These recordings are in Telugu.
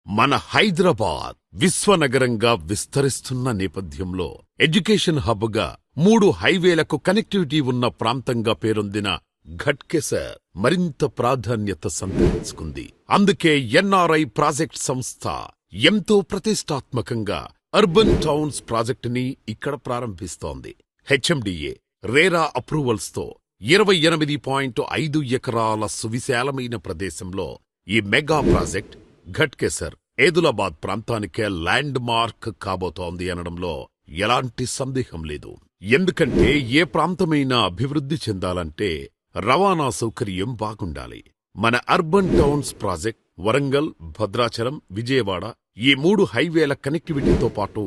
మన హైదరాబాద్ విశ్వనగరంగా విస్తరిస్తున్న నేపథ్యంలో ఎడ్యుకేషన్ హబ్గా 3 హైవేలకు కనెక్టివిటీ ఉన్న ప్రాంతంగా పేరొందిన ఘట్కేసర్ మరింత ప్రాధాన్యత సంతరించుకుంది. అందుకే ఎన్ఆర్ఐ ప్రాజెక్ట్ సంస్థ ఎంతో ప్రతిష్టాత్మకంగా అర్బన్ టౌన్స్ ప్రాజెక్టుని ఇక్కడ ప్రారంభిస్తోంది. హెచ్ఎండిఏ రేరా అప్రూవల్స్ తో 28.5 ఎకరాల సువిశాలమైన ప్రదేశంలో ఈ మెగా ప్రాజెక్ట్ ఘట్కేసర్ ఏదులాబాద్ ప్రాంతానికే ల్యాండ్ మార్క్ కాబోతోంది అనడంలో ఎలాంటి సందేహం లేదు. ఎందుకంటే ఏ ప్రాంతమైనా అభివృద్ధి చెందాలంటే రవాణా సౌకర్యం బాగుండాలి. మన urban towns project Warangal, Bhadrachalam, Vijayawada ఈ 3 హైవేల కనెక్టివిటీతో పాటు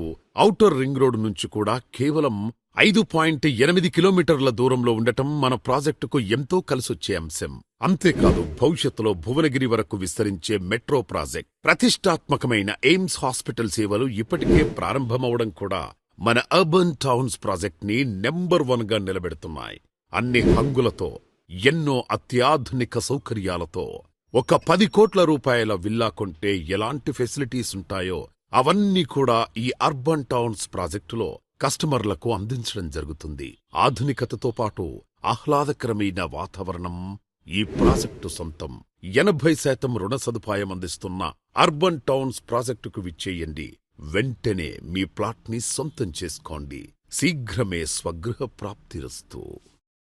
ఔటర్ రింగ్ రోడ్డు నుంచి కూడా కేవలం 5.8 కిలోమీటర్ల దూరంలో ఉండటం మన ప్రాజెక్టుకు ఎంతో కలిసొచ్చే అంశం. అంతేకాదు భవిష్యత్తులో భువనగిరి వరకు విస్తరించే మెట్రో ప్రాజెక్ట్, ప్రతిష్టాత్మకమైన ఎయిమ్స్ హాస్పిటల్ సేవలు ఇప్పటికే ప్రారంభమవడం కూడా మన అర్బన్ టౌన్స్ ప్రాజెక్ట్ ని నెంబర్ 1 గా నిలబెడుతున్నాయి. అన్ని హంగులతో, ఎన్నో అత్యాధునిక సౌకర్యాలతో ఒక 10 కోట్ల రూపాయల విల్లా కొంటే ఎలాంటి ఫెసిలిటీస్ ఉంటాయో అవన్నీ కూడా ఈ అర్బన్ టౌన్స్ ప్రాజెక్టులో కస్టమర్లకు అందించడం జరుగుతుంది. ఆధునికతతో పాటు ఆహ్లాదకరమైన వాతావరణం ఈ ప్రాజెక్టు సొంతం. 80% రుణ సదుపాయం అందిస్తున్న అర్బన్ టౌన్స్ ప్రాజెక్టుకు విచ్చేయండి. వెంటనే మీ ప్లాట్ని సొంతం చేసుకోండి. శీఘ్రమే స్వగృహ ప్రాప్తిరస్తు.